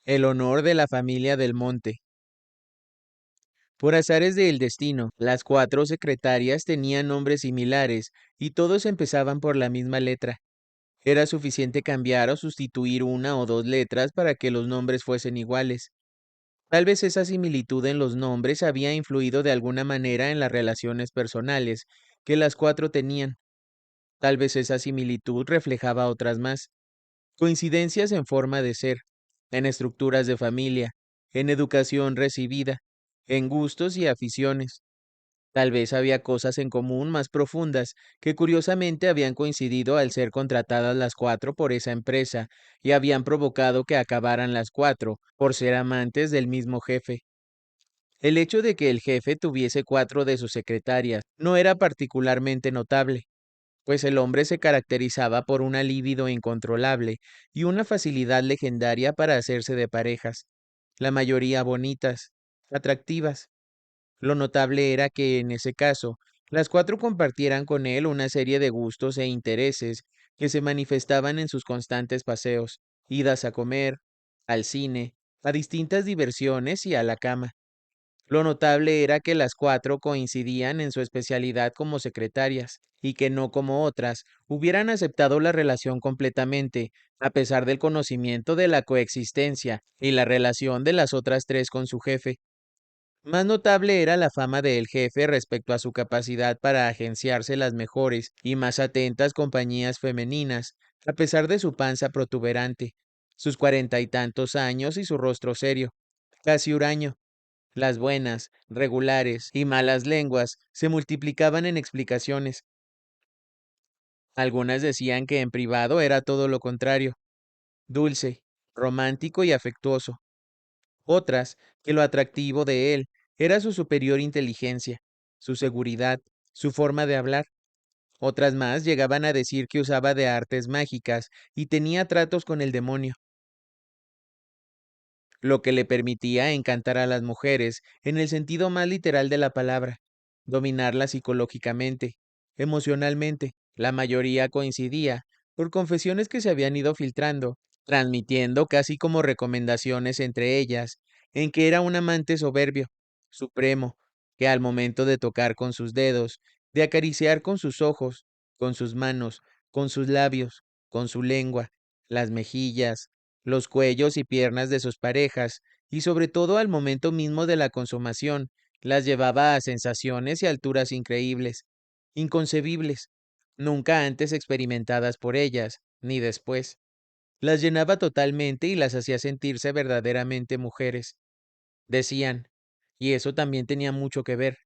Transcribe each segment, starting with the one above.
El honor de la familia del Monte. Por azares del destino, las cuatro secretarias tenían nombres similares y todos empezaban por la misma letra. Era suficiente cambiar o sustituir una o dos letras para que los nombres fuesen iguales. Tal vez esa similitud en los nombres había influido de alguna manera en las relaciones personales que las cuatro tenían. Tal vez esa similitud reflejaba otras más. Coincidencias en forma de ser, en estructuras de familia, en educación recibida, en gustos y aficiones. Tal vez había cosas en común más profundas que curiosamente habían coincidido al ser contratadas las cuatro por esa empresa y habían provocado que acabaran las cuatro por ser amantes del mismo jefe. El hecho de que el jefe tuviese cuatro de sus secretarias no era particularmente notable, pues el hombre se caracterizaba por una libido incontrolable y una facilidad legendaria para hacerse de parejas, la mayoría bonitas, atractivas. Lo notable era que, en ese caso, las cuatro compartieran con él una serie de gustos e intereses que se manifestaban en sus constantes paseos, idas a comer, al cine, a distintas diversiones y a la cama. Lo notable era que las cuatro coincidían en su especialidad como secretarias, y que no como otras, hubieran aceptado la relación completamente, a pesar del conocimiento de la coexistencia y la relación de las otras tres con su jefe. Más notable era la fama del jefe respecto a su capacidad para agenciarse las mejores y más atentas compañías femeninas, a pesar de su panza protuberante, sus 40 y tantos años y su rostro serio, casi huraño. Las buenas, regulares y malas lenguas se multiplicaban en explicaciones. Algunas decían que en privado era todo lo contrario, dulce, romántico y afectuoso. Otras, que lo atractivo de él era su superior inteligencia, su seguridad, su forma de hablar. Otras más llegaban a decir que usaba de artes mágicas y tenía tratos con el demonio, lo que le permitía encantar a las mujeres en el sentido más literal de la palabra, dominarlas psicológicamente, emocionalmente. La mayoría coincidía, por confesiones que se habían ido filtrando, transmitiendo casi como recomendaciones entre ellas, en que era un amante soberbio, supremo, que al momento de tocar con sus dedos, de acariciar con sus ojos, con sus manos, con sus labios, con su lengua, las mejillas, los cuellos y piernas de sus parejas, y sobre todo al momento mismo de la consumación, las llevaba a sensaciones y alturas increíbles, inconcebibles, nunca antes experimentadas por ellas, ni después. Las llenaba totalmente y las hacía sentirse verdaderamente mujeres. Decían, y eso también tenía mucho que ver,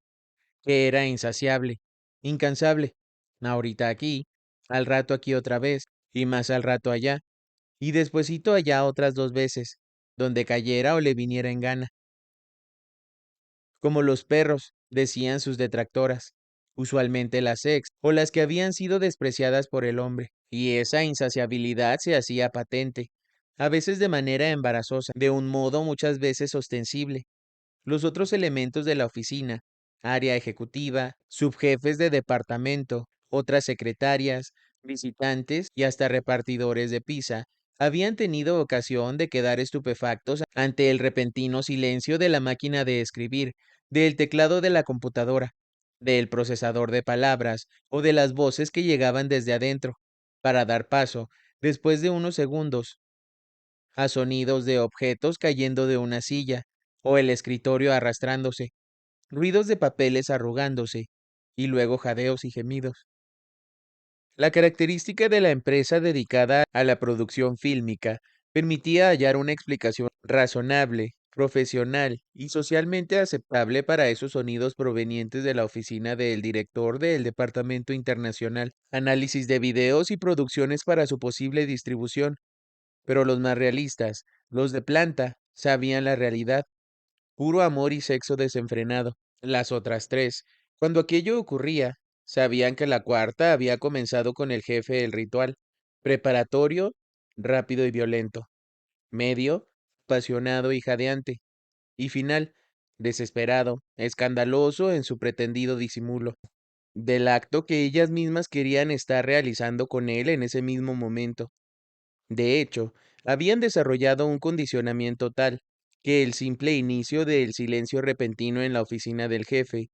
que era insaciable, incansable, ahorita aquí, al rato aquí otra vez, y más al rato allá, y despuesito allá otras dos veces, donde cayera o le viniera en gana. Como los perros, decían sus detractoras, usualmente las ex o las que habían sido despreciadas por el hombre, y esa insaciabilidad se hacía patente, a veces de manera embarazosa, de un modo muchas veces ostensible. Los otros elementos de la oficina, área ejecutiva, subjefes de departamento, otras secretarias, visitantes y hasta repartidores de pizza, habían tenido ocasión de quedar estupefactos ante el repentino silencio de la máquina de escribir, del teclado de la computadora, del procesador de palabras o de las voces que llegaban desde adentro, para dar paso, después de unos segundos, a sonidos de objetos cayendo de una silla, o el escritorio arrastrándose, ruidos de papeles arrugándose, y luego jadeos y gemidos. La característica de la empresa dedicada a la producción fílmica permitía hallar una explicación razonable, profesional y socialmente aceptable para esos sonidos provenientes de la oficina del director del Departamento Internacional, análisis de videos y producciones para su posible distribución. Pero los más realistas, los de planta, sabían la realidad, puro amor y sexo desenfrenado. Las otras tres, cuando aquello ocurría, sabían que la cuarta había comenzado con el jefe el ritual, preparatorio, rápido y violento, medio, apasionado y jadeante, y final, desesperado, escandaloso en su pretendido disimulo, del acto que ellas mismas querían estar realizando con él en ese mismo momento. De hecho, Habían desarrollado un condicionamiento tal que el simple inicio del silencio repentino en la oficina del jefe,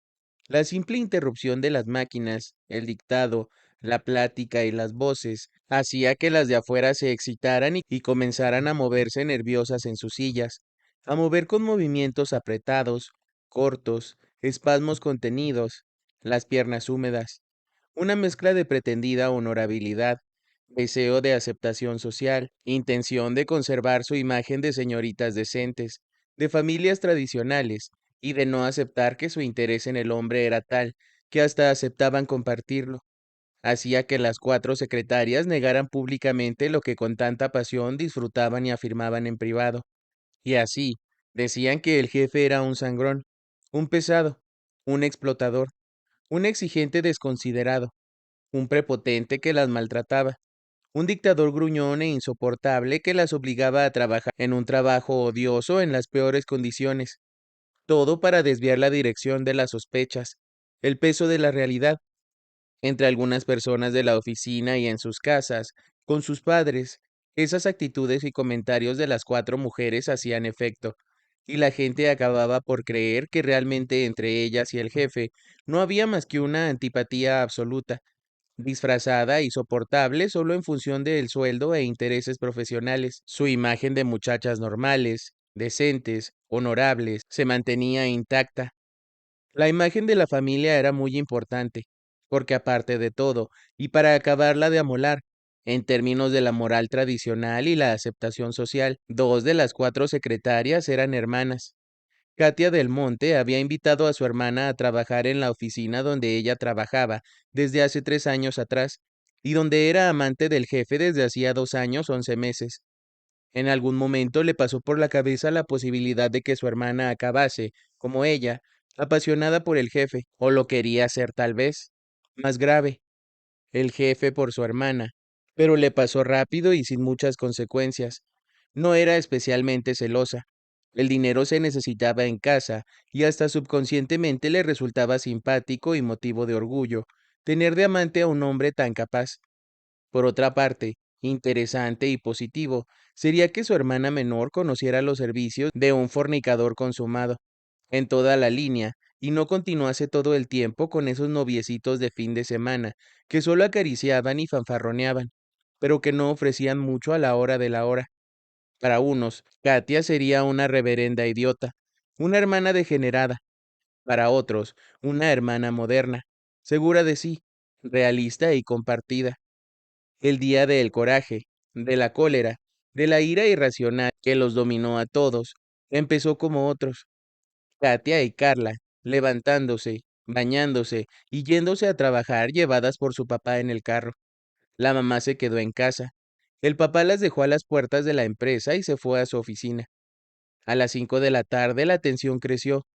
la simple interrupción de las máquinas, el dictado, la plática y las voces, hacía que las de afuera se excitaran y comenzaran a moverse nerviosas en sus sillas, a mover con movimientos apretados, cortos, espasmos contenidos, las piernas húmedas, una mezcla de pretendida honorabilidad, deseo de aceptación social, intención de conservar su imagen de señoritas decentes, de familias tradicionales, y de no aceptar que su interés en el hombre era tal, que hasta aceptaban compartirlo. Hacía que las cuatro secretarias negaran públicamente lo que con tanta pasión disfrutaban y afirmaban en privado. Y así, decían que el jefe era un sangrón, un pesado, un explotador, un exigente desconsiderado, un prepotente que las maltrataba, un dictador gruñón e insoportable que las obligaba a trabajar en un trabajo odioso en las peores condiciones, todo para desviar la dirección de las sospechas, el peso de la realidad, entre algunas personas de la oficina y en sus casas, con sus padres. Esas actitudes y comentarios de las cuatro mujeres hacían efecto, y la gente acababa por creer que realmente entre ellas y el jefe no había más que una antipatía absoluta, disfrazada y soportable solo en función del sueldo e intereses profesionales. Su imagen de muchachas normales, decentes, honorables, se mantenía intacta. La imagen de la familia era muy importante, porque aparte de todo, y para acabarla de amolar, en términos de la moral tradicional y la aceptación social, dos de las cuatro secretarias eran hermanas. Katia del Monte había invitado a su hermana a trabajar en la oficina donde ella trabajaba desde hace 3 años atrás, y donde era amante del jefe desde hacía 2 años, 11 meses. En algún momento le pasó por la cabeza la posibilidad de que su hermana acabase, como ella, apasionada por el jefe, o lo quería hacer tal vez. Más grave, el jefe por su hermana, pero le pasó rápido y sin muchas consecuencias. No era especialmente celosa. El dinero se necesitaba en casa y hasta subconscientemente le resultaba simpático y motivo de orgullo tener de amante a un hombre tan capaz. Por otra parte, interesante y positivo sería que su hermana menor conociera los servicios de un fornicador consumado en toda la línea y no continuase todo el tiempo con esos noviecitos de fin de semana que solo acariciaban y fanfarroneaban, pero que no ofrecían mucho a la hora de la hora. Para unos, Katia sería una reverenda idiota, una hermana degenerada; para otros, una hermana moderna, segura de sí, realista y compartida. El día del coraje, de la cólera, de la ira irracional que los dominó a todos, empezó como otros. Katia y Carla, levantándose, bañándose y yéndose a trabajar llevadas por su papá en el carro. La mamá se quedó en casa. El papá las dejó a las puertas de la empresa y se fue a su oficina. A las 5 de la tarde la tensión creció.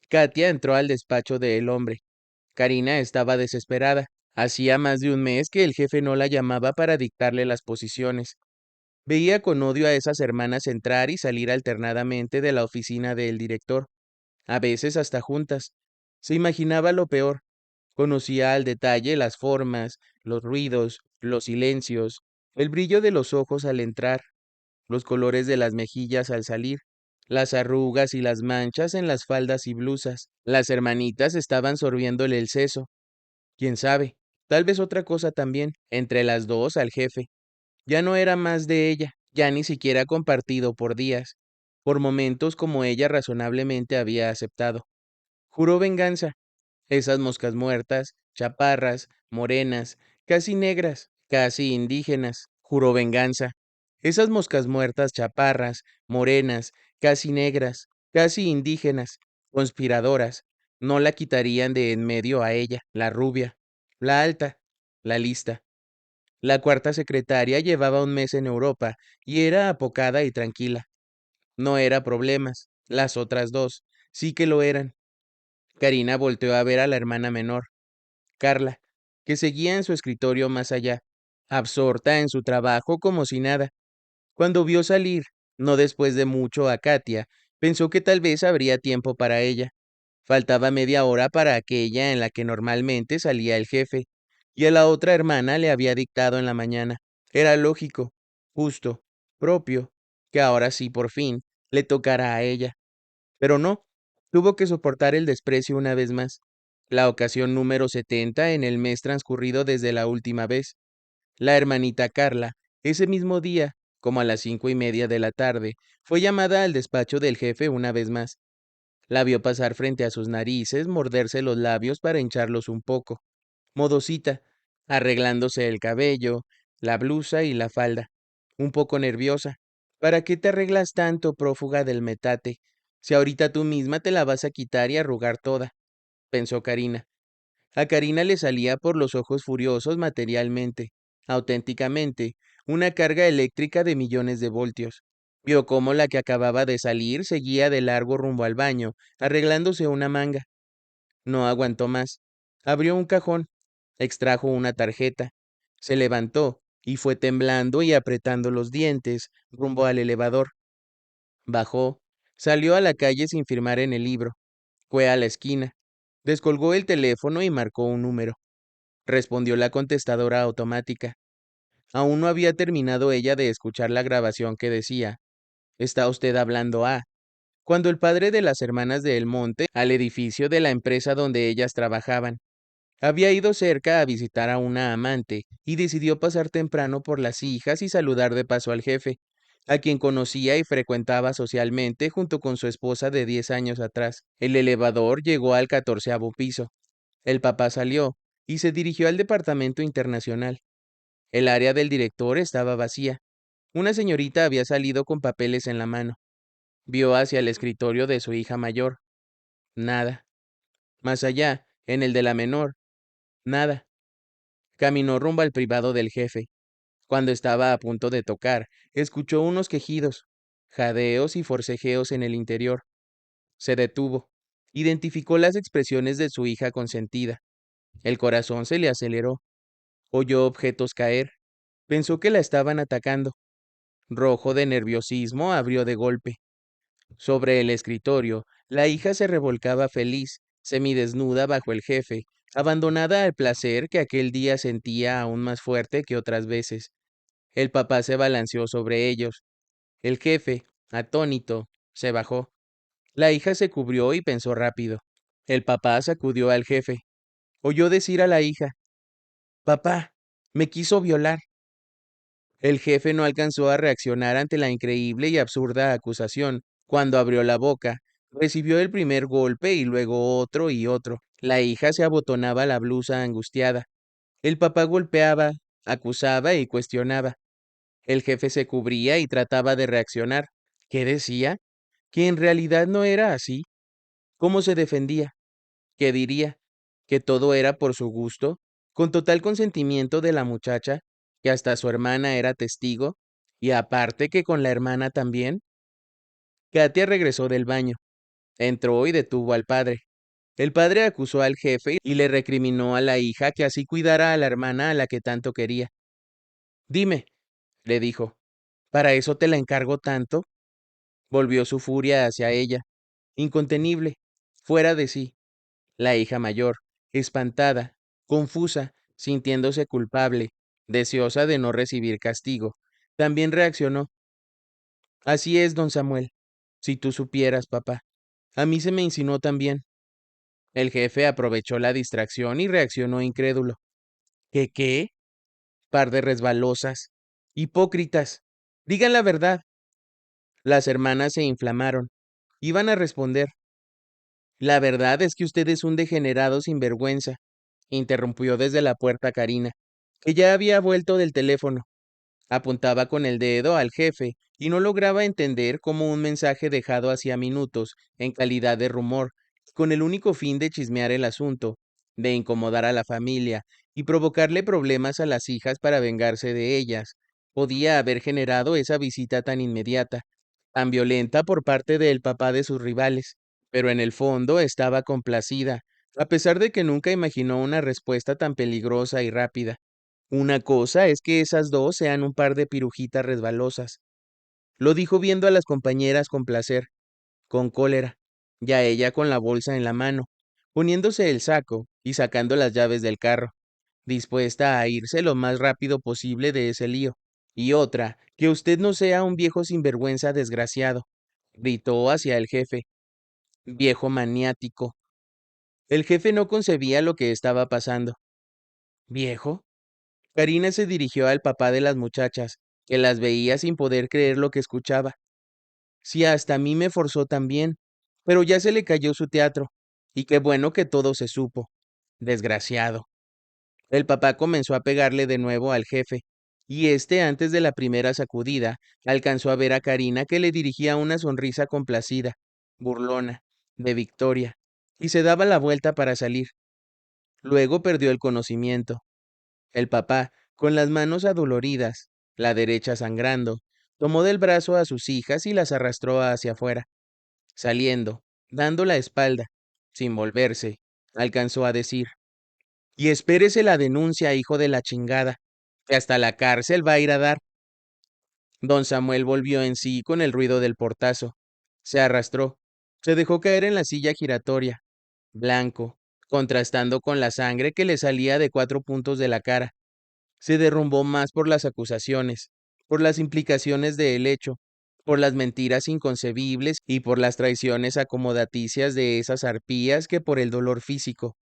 Katia entró al despacho del hombre. Karina estaba desesperada. Hacía más de un mes que el jefe no la llamaba para dictarle las posiciones. Veía con odio a esas hermanas entrar y salir alternadamente de la oficina del director, a veces hasta juntas. Se imaginaba lo peor. Conocía al detalle las formas, los ruidos, los silencios, el brillo de los ojos al entrar, los colores de las mejillas al salir, las arrugas y las manchas en las faldas y blusas. Las hermanitas estaban sorbiéndole el seso. Quién sabe, tal vez otra cosa también, entre las dos al jefe. Ya no era más de ella, ya ni siquiera compartido por días, por momentos como ella razonablemente había aceptado. Juró venganza. Esas moscas muertas, chaparras, morenas, casi negras, casi indígenas, juró venganza. Esas moscas muertas, chaparras, morenas, casi negras, casi indígenas, conspiradoras, no la quitarían de en medio a ella, la rubia, la alta, la lista. La cuarta secretaria llevaba un mes en Europa y era apocada y tranquila. No era problemas. Las otras dos sí que lo eran. Karina volteó a ver a la hermana menor, Carla, que seguía en su escritorio más allá, absorta en su trabajo como si nada. Cuando vio salir, no después de mucho, a Katia, pensó que tal vez habría tiempo para ella. Faltaba media hora para aquella en la que normalmente salía el jefe, y a la otra hermana le había dictado en la mañana. Era lógico, justo, propio, que ahora sí por fin le tocara a ella. Pero no, tuvo que soportar el desprecio una vez más. La ocasión número 70 en el mes transcurrido desde la última vez. La hermanita Carla, ese mismo día, como a las 5:30 de la tarde, fue llamada al despacho del jefe una vez más. La vio pasar frente a sus narices, morderse los labios para hincharlos un poco. Modosita, arreglándose el cabello, la blusa y la falda. Un poco nerviosa. ¿Para qué te arreglas tanto, prófuga del metate? Si ahorita tú misma te la vas a quitar y arrugar toda, pensó Karina. A Karina le salía por los ojos furiosos materialmente, auténticamente, una carga eléctrica de millones de voltios. Vio cómo la que acababa de salir seguía de largo rumbo al baño, arreglándose una manga. No aguantó más. Abrió un cajón, extrajo una tarjeta, se levantó y fue temblando y apretando los dientes rumbo al elevador. Bajó, salió a la calle sin firmar en el libro, fue a la esquina, descolgó el teléfono y marcó un número. Respondió la contestadora automática. Aún no había terminado ella de escuchar la grabación que decía, «Está usted hablando a», cuando el padre de las hermanas de El Monte al edificio de la empresa donde ellas trabajaban. Había ido cerca a visitar a una amante y decidió pasar temprano por las hijas y saludar de paso al jefe, a quien conocía y frecuentaba socialmente junto con su esposa de 10 años atrás. El elevador llegó al 14º piso. El papá salió y se dirigió al departamento internacional. El área del director estaba vacía. Una señorita había salido con papeles en la mano. Vio hacia el escritorio de su hija mayor. Nada. Más allá, en el de la menor. Nada. Caminó rumbo al privado del jefe. Cuando estaba a punto de tocar, escuchó unos quejidos, jadeos y forcejeos en el interior. Se detuvo. Identificó las expresiones de su hija consentida. El corazón se le aceleró. Oyó objetos caer. Pensó que la estaban atacando. Rojo de nerviosismo, abrió de golpe. Sobre el escritorio, la hija se revolcaba feliz, semidesnuda bajo el jefe, abandonada al placer que aquel día sentía aún más fuerte que otras veces. El papá se balanceó sobre ellos. El jefe, atónito, se bajó. La hija se cubrió y pensó rápido. El papá sacudió al jefe. Oyó decir a la hija, «Papá, me quiso violar». El jefe no alcanzó a reaccionar ante la increíble y absurda acusación. Cuando abrió la boca, recibió el primer golpe y luego otro y otro. La hija se abotonaba la blusa angustiada. El papá golpeaba, acusaba y cuestionaba. El jefe se cubría y trataba de reaccionar. ¿Qué decía? Que en realidad no era así. ¿Cómo se defendía? ¿Qué diría? ¿Que todo era por su gusto? Con total consentimiento de la muchacha, que hasta su hermana era testigo, y aparte que con la hermana también. Katia regresó del baño, entró y detuvo al padre. El padre acusó al jefe y le recriminó a la hija que así cuidara a la hermana a la que tanto quería. Dime, le dijo, ¿para eso te la encargo tanto? Volvió su furia hacia ella, incontenible, fuera de sí. La hija mayor, espantada, confusa, sintiéndose culpable, deseosa de no recibir castigo, también reaccionó. Así es, don Samuel. Si tú supieras, papá. A mí se me insinuó también. El jefe aprovechó la distracción y reaccionó incrédulo. ¿Qué qué? Par de resbalosas. Hipócritas. Digan la verdad. Las hermanas se inflamaron. Iban a responder. La verdad es que usted es un degenerado sinvergüenza, interrumpió desde la puerta Karina, que ya había vuelto del teléfono. Apuntaba con el dedo al jefe y no lograba entender cómo un mensaje dejado hacía minutos, en calidad de rumor, con el único fin de chismear el asunto, de incomodar a la familia y provocarle problemas a las hijas para vengarse de ellas, podía haber generado esa visita tan inmediata, tan violenta por parte del papá de sus rivales. Pero en el fondo estaba complacida, a pesar de que nunca imaginó una respuesta tan peligrosa y rápida. Una cosa es que esas dos sean un par de pirujitas resbalosas. Lo dijo viendo a las compañeras con placer, con cólera, ya ella con la bolsa en la mano, poniéndose el saco y sacando las llaves del carro, dispuesta a irse lo más rápido posible de ese lío. Y otra, que usted no sea un viejo sinvergüenza desgraciado, gritó hacia el jefe, viejo maniático. El jefe no concebía lo que estaba pasando. ¿Viejo? Karina se dirigió al papá de las muchachas, que las veía sin poder creer lo que escuchaba. Si hasta a mí me forzó también, pero ya se le cayó su teatro, y qué bueno que todo se supo. Desgraciado. El papá comenzó a pegarle de nuevo al jefe, y este, antes de la primera sacudida, alcanzó a ver a Karina que le dirigía una sonrisa complacida, burlona, de victoria, y se daba la vuelta para salir. Luego perdió el conocimiento. El papá, con las manos adoloridas, la derecha sangrando, tomó del brazo a sus hijas y las arrastró hacia afuera. Saliendo, dando la espalda, sin volverse, alcanzó a decir: y espérese la denuncia, hijo de la chingada, que hasta la cárcel va a ir a dar. Don Samuel volvió en sí con el ruido del portazo. Se arrastró, se dejó caer en la silla giratoria, blanco, contrastando con la sangre que le salía de 4 puntos de la cara. Se derrumbó más por las acusaciones, por las implicaciones del hecho, por las mentiras inconcebibles y por las traiciones acomodaticias de esas arpías que por el dolor físico.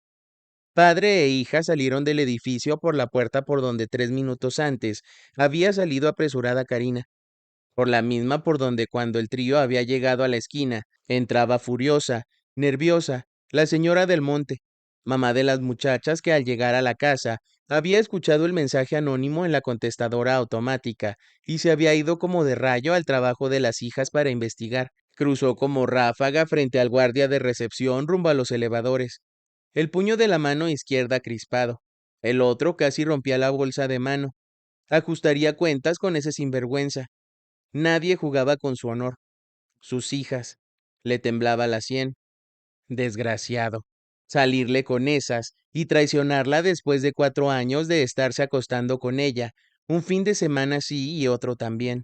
Padre e hija salieron del edificio por la puerta por donde 3 minutos antes había salido apresurada Karina, por la misma por donde cuando el trío había llegado a la esquina, entraba furiosa, nerviosa, la señora del Monte, mamá de las muchachas que al llegar a la casa había escuchado el mensaje anónimo en la contestadora automática y se había ido como de rayo al trabajo de las hijas para investigar. Cruzó como ráfaga frente al guardia de recepción rumbo a los elevadores, el puño de la mano izquierda crispado. El otro casi rompía la bolsa de mano. Ajustaría cuentas con ese sinvergüenza. Nadie jugaba con su honor. Sus hijas. Le temblaba la sien. Desgraciado. Salirle con esas y traicionarla después de 4 años de estarse acostando con ella, un fin de semana sí y otro también.